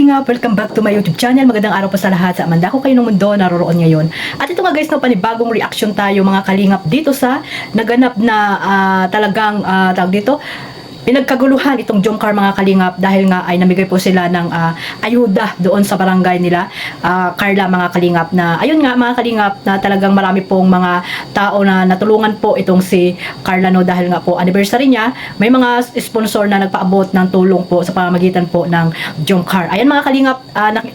kalingap, welcome back to my YouTube channel. Magandang araw po sa lahat. Sa amanda ko kayo ng mundo, naroroon ngayon. At ito nga guys, no, panibagong reaction tayo mga kalingap dito sa naganap na tawag dito, pinagkaguluhan itong Jomcar mga kalingap dahil nga ay namigay po sila ng ayuda doon sa barangay nila Carla mga kalingap, na ayun nga mga kalingap na talagang marami pong mga tao na natulungan po itong si Carla, no, dahil nga po anniversary niya. May mga sponsor na nagpaabot ng tulong po sa pamamagitan po ng Jomcar. Ayan mga kalingap,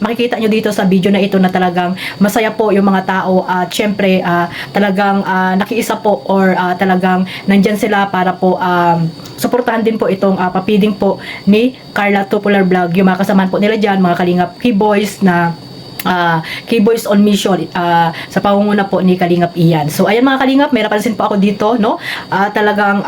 makikita nyo dito sa video na ito na talagang masaya po yung mga tao at syempre talagang nakiisa po or talagang nandyan sila para po suportahan din po itong papiding po ni Carla Tupular Vlog. Yung mga kasamahan po nila dyan, mga kalingap Keyboys na Keyboys on mission sa pangunguna po ni Kalingap Ian. So ayan mga kalingap, may napansin po ako dito, no? Talagang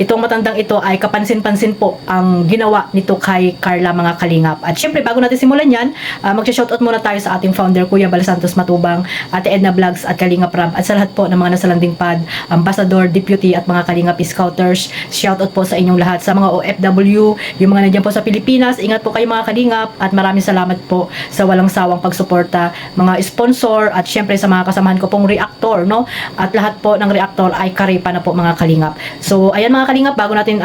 itong matandang ito ay kapansin-pansin po ang ginawa nito kay Carla mga kalingap. At syempre bago natin simulan yan, magsha-shoutout muna tayo sa ating founder Kuya Bal Santos Matubang, Ate Edna Vlogs at Kalingap Rab, at sa lahat po ng mga nasa landing pad, ambassador, deputy at mga Kalingap Scouters. Shoutout po sa inyong lahat. Sa mga OFW, yung mga nandiyan po sa Pilipinas, ingat po kayo mga kalingap at maraming salamat po sa walang sawang pagsuporta, mga sponsor at syempre sa mga kasamahan ko pong reactor, no? At lahat po ng reactor ay karipa na po mga kalingap. So ayan mga kalingap, bago natin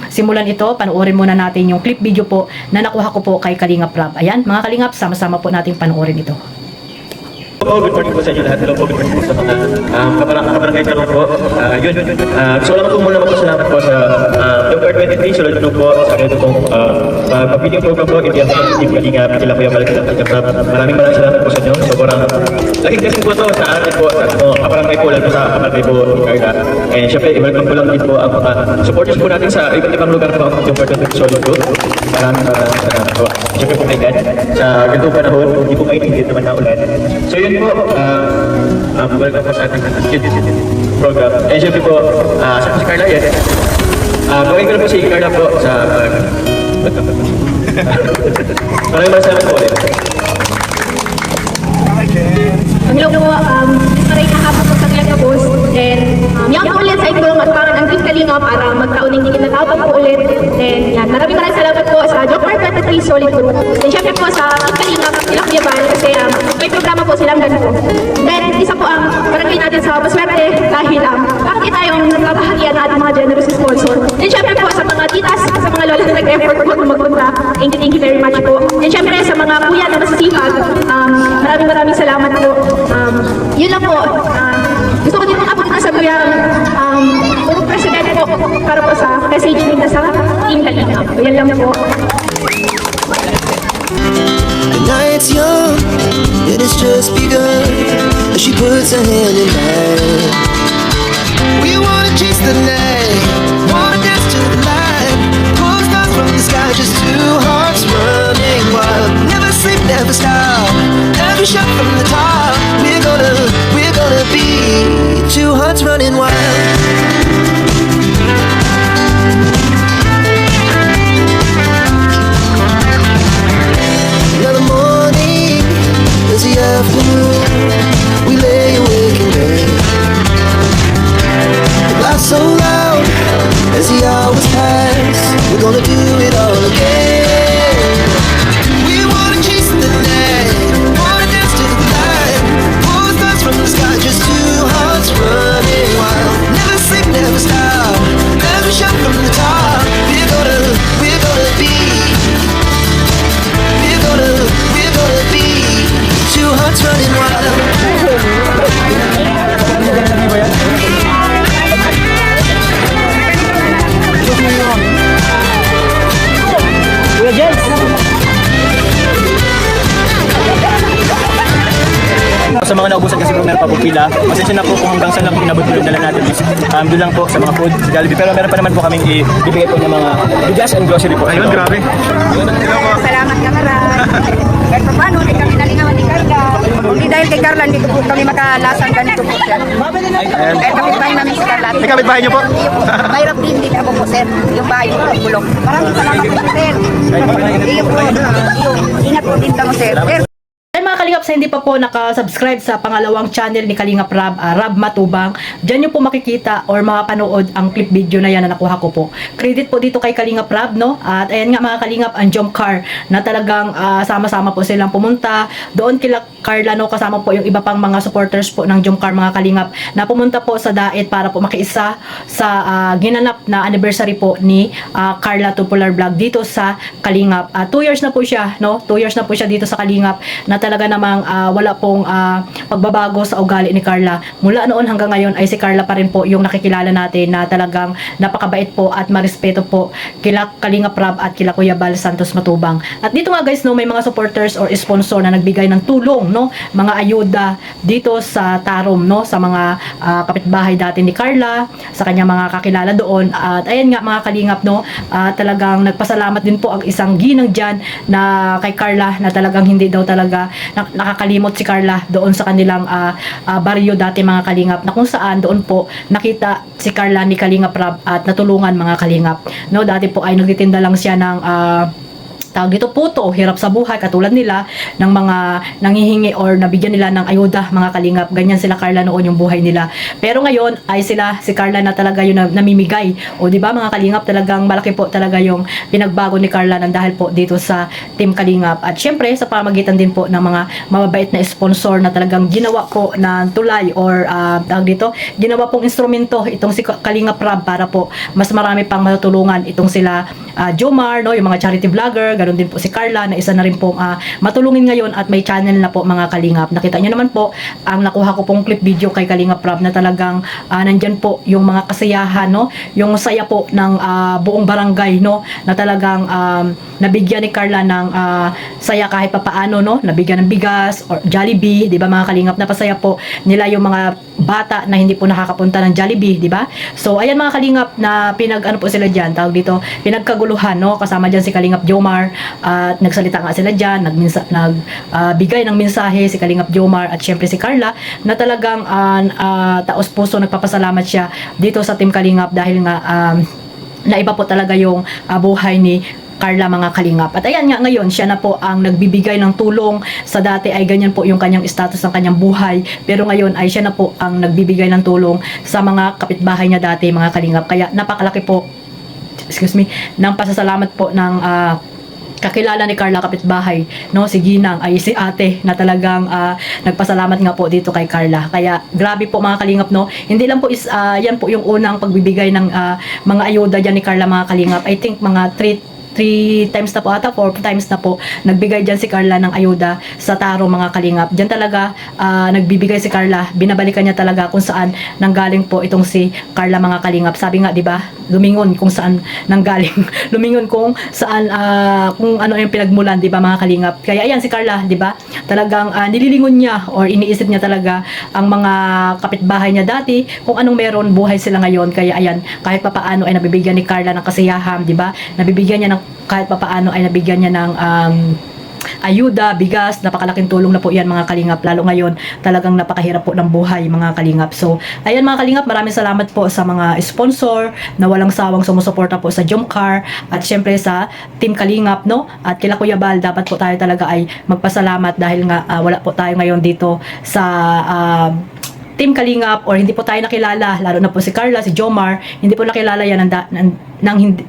simulan ito, panoorin muna natin yung clip video po na nakuha ko po kay Kalingap Rab. Ayan mga kalingap, sama-sama po natin panoorin ito. Good morning po sa inyo lahat. Hello po, good morning po sa mga kabarangay Tarong po. Yun, gusto ko lang po muna magpasalamat po sa Jomcar 23, sulod po sa ganito pong pag-video program po, hindi ako sa Team Kalingap, sila po yung malaki ng Kalingap. Maraming salamat po sa inyo. Sobrang laking kasi po ito sa atin po, sa kabarangay po, lalo sa kabarangay po ni Carla. And syempre, i-welcome ko lang din po ang mga supporters po natin sa iba't ibang lugar po ang Jomcar 23 sulod po. Maraming salamat po. Syempre po kay God, sa ganitong panahon, hindi po mainit, hindi naman na ulan. So yun po, welcome po sa ating program. And syempre po, sa si Carla yan. Gawin ko na po si Carla po sa maraming salamat po ulit. Hello po, maray kahapon po sa Kalingap Boss. Then, yan po ulit sa inyong at parang ang Team Kalingap para magtaon ng kinatawag po ulit. Then, yan, maraming salamat po sa Jomcar 23 Solid Group. Then, syempre po sa Team Kalingap, sila Kuya Bal, kasi may programa po silang ganito. Then, isa po ang barangay natin sa maswerte dahil bakit tayong nagbabahagian na ating mga generous sponsor. Then, syempre po sa mga titas, sa mga lola na nag-effort po magpunta. Thank you very much po. Then, syempre sa mga kuya na masisipag, maraming salamat po. Yun lang po. Gusto ko din po kapag sa kuya puro president po para po sa message nila sa Team Kalingap. Yan lang po. The night's young, and it's just begun. As she puts her hand in mine, we wanna chase the night, wanna dance to the light. Pull stars from the sky, just two hearts running wild. Never sleep, never stop. Every shot from the top. We're gonna be two hearts running wild. Afternoon, we lay awake in bed. The laughs so loud as the hours pass. We're gonna do it all again. We wanna chase the night, wanna dance to the light. Pull stars from the sky, just two hearts running wild. Never sleep, never stop. Every shot from the top. We're gonna be. We're gonna be. Two hearts running wild. Kuya Jens! Sa mga naubusan kasi kung meron pa po pila, pasensya na po kung hanggang saan lang po inabot yung dala natin. Doon lang po sa mga food, sa Jollibee. Pero meron pa naman po kaming ibigay po ng mga bigas and grocery po. Ayun, grabe. Salamat ka maran. Kahit pa paano, hindi kami nalingawan ni Carla. Hindi dahil kay Carla, hindi po kami makalasang ganito po sir. Kahit kapitbahay namin si Carla. May kapitbahay niyo po? Mahirap din din ako po sir. Yung bahay ko, bulok. Maraming salamat po sir. Iyo po. Ingat po din kamo sir. Ay mga kalingap, Kalingap, sa hindi pa po nakasubscribe sa pangalawang channel ni Kalingap Rab, Rab Matubang, dyan nyo po makikita or makapanood ang clip video na yan na nakuha ko po. Credit po dito kay Kalingap Rab, no? At ayan nga mga Kalingap, ang jump car na talagang sama-sama po silang pumunta. Doon kila Carla, no? Kasama po yung iba pang mga supporters po ng jump car mga Kalingap na pumunta po sa Daet para po makiisa sa ginanap na anniversary po ni Carla Tupular Vlog dito sa Kalingap. 2 years na po siya, no? 2 years na po siya dito sa Kalingap na talaga namang wala pong pagbabago sa ugali ni Carla. Mula noon hanggang ngayon ay si Carla pa rin po yung nakikilala natin na talagang napakabait po at marespeto po kila Kalingap Rab at kila Kuya Bal Santos Matubang. At dito nga guys, no, may mga supporters or sponsor na nagbigay ng tulong, no? Mga ayuda dito sa Tarom, no? Sa mga kapitbahay dati ni Carla, sa kanyang mga kakilala doon. At ayan nga mga Kalingap, no? Talagang nagpasalamat din po ang isang ginang dyan na kay Carla na talagang hindi daw talaga nakakalimot si Carla doon sa kanilang baryo dati mga Kalingap, na kung saan doon po nakita si Carla ni Kalingap Rab at natulungan mga Kalingap, no? Dati po ay nagtitinda lang siya ng tawag dito puto, hirap sa buhay, katulad nila ng mga nanghihingi or nabigyan nila ng ayuda mga Kalingap. Ganyan sila Carla noon yung buhay nila. Pero ngayon ay si Carla na talaga yung namimigay. O di ba mga Kalingap, talagang malaki po talaga yung pinagbago ni Carla nang dahil po dito sa Team Kalingap. At syempre sa pamagitan din po ng mga mababait na sponsor na talagang ginawa po ng tulay or tawag dito, ginawa pong instrumento itong si Kalingap Rab para po mas marami pang matutulungan itong sila Jomar, no, yung mga charity vlogger. Ganon din po si Carla na isa na rin pong matulungin ngayon at may channel na po mga Kalingap. Nakita nyo naman po ang nakuha ko pong clip video kay Kalingap Rab na talagang nandyan po yung mga kasiyahan, no? Yung saya po ng buong barangay, no? Na talagang nabigyan ni Carla ng saya kahit papaano, no? Nabigyan ng bigas or Jollibee, di ba mga Kalingap? Napasaya po nila yung mga bata na hindi po nakakapunta ng Jollibee, di ba? So ayan mga Kalingap na po sila dyan, tawag dito, pinagkaguluhan, no? Kasama dyan si Kalingap Jomar at nagsalita nga sila dyan, nagbigay ng mensahe si Kalingap Jomar at syempre si Carla na talagang taos puso nagpapasalamat siya dito sa Team Kalingap dahil nga naiba po talaga yung buhay ni Carla mga Kalingap. At ayan nga ngayon, siya na po ang nagbibigay ng tulong. Sa dati ay ganyan po yung kanyang status ng kanyang buhay. Pero ngayon ay siya na po ang nagbibigay ng tulong sa mga kapitbahay niya dati mga Kalingap. Kaya napakalaki po, ng pasasalamat po ng kakilala ni Carla kapitbahay, no, si Ginang ay si ate na talagang nagpasalamat nga po dito kay Carla. Kaya grabe po mga Kalingap, no, hindi lang po yan po yung unang pagbibigay ng mga ayuda dyan ni Carla mga Kalingap. I think mga 3 times na po ata, 4 times na po nagbigay dyan si Carla ng ayuda sa Taro mga Kalingap. Dyan talaga nagbibigay si Carla, binabalikan niya talaga kung saan nanggaling po itong si Carla mga Kalingap. Sabi nga, di ba, lumingon kung saan nanggaling lumingon kung saan kung ano yung pinagmulan, di ba mga Kalingap. Kaya ayan si Carla, di ba, talagang nililingon niya or iniisip niya talaga ang mga kapitbahay niya dati, kung anong meron buhay sila ngayon. Kaya ayan, kahit papaano ay nabibigyan ni Carla ng kasiyahan, di ba, nabibigyan niya ng kahit papaano ay nabigyan niya ng ayuda, bigas. Napakalaking tulong na po yan mga Kalingap, lalo ngayon talagang napakahirap po ng buhay mga Kalingap. So ayan mga Kalingap, maraming salamat po sa mga sponsor na walang sawang sumusuporta po sa Jump Car at syempre sa Team Kalingap, no, at kila Kuya Bal. Dapat po tayo talaga ay magpasalamat dahil nga wala po tayo ngayon dito sa Team Kalingap or hindi po tayo nakilala, lalo na po si Carla, si Jomar, hindi po nakilala yan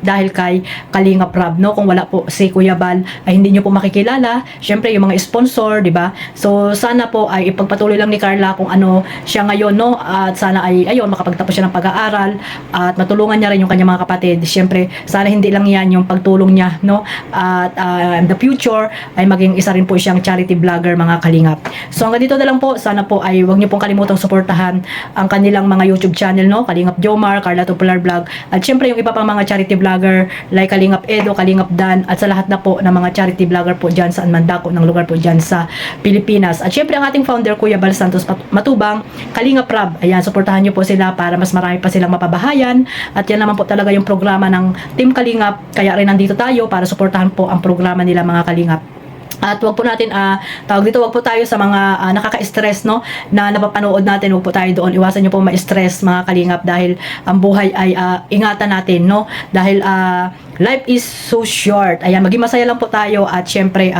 dahil kay Kalingap Rab, no. Kung wala po si Kuya Bal ay hindi nyo po makikilala, syempre yung mga sponsor, di ba? So sana po ay ipagpatuloy lang ni Carla kung ano siya ngayon, no, at sana ay ayun makapagtapos siya ng pag-aaral at matulungan niya rin yung kanyang mga kapatid. Syempre sana hindi lang yan yung pagtulong niya, no, at in the future ay maging isa rin po siyang charity vlogger mga Kalingap. So hanggang dito na lang po, sana po ay huwag niyo pong kalimutang suportahan ang kanilang mga YouTube channel, no, Kalingap Jomar, Carla Tupular Vlog, at syempre yung iba pang mga charity vlogger like Kalingap Edo, Kalingap Dan, at sa lahat na po ng mga charity vlogger po dyan sa mandako ng lugar po dyan sa Pilipinas. At syempre ang ating founder Kuya Bal Santos Matubang, Kalingap Rab, ayan, suportahan nyo po sila para mas marami pa silang mapabahayan. At yan naman po talaga yung programa ng Team Kalingap, kaya rin nandito tayo para suportahan po ang programa nila mga Kalingap. At wag po natin, tawag dito, wag po tayo sa mga nakaka-stress, no, na napapanood natin, wag po tayo doon. Iwasan nyo po ma-stress mga Kalingap dahil ang buhay ay ingatan natin, no, dahil life is so short. Ayan, maging masaya lang po tayo at syempre,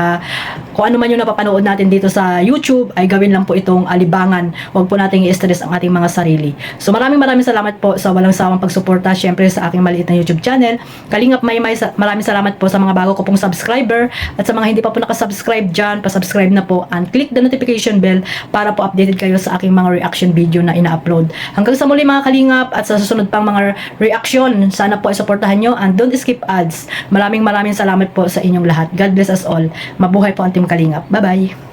kung ano man yung napapanood natin dito sa YouTube, ay gawin lang po itong libangan. Huwag po nating i-stress ang ating mga sarili. So maraming salamat po sa walang sawang pagsuporta syempre sa aking maliit na YouTube channel. Kalingap Maymay, maraming salamat po sa mga bago ko pong subscriber at sa mga hindi pa po nakasubscribe dyan, pa-subscribe na po and click the notification bell para po updated kayo sa aking mga reaction video na ina-upload. Hanggang sa muli mga kalingap at sa susunod pang mga reaction, sana po isuportahan nyo and don't skip ads. Maraming salamat po sa inyong lahat. God bless us all. Mabuhay po ang Team Kalingap. Bye-bye!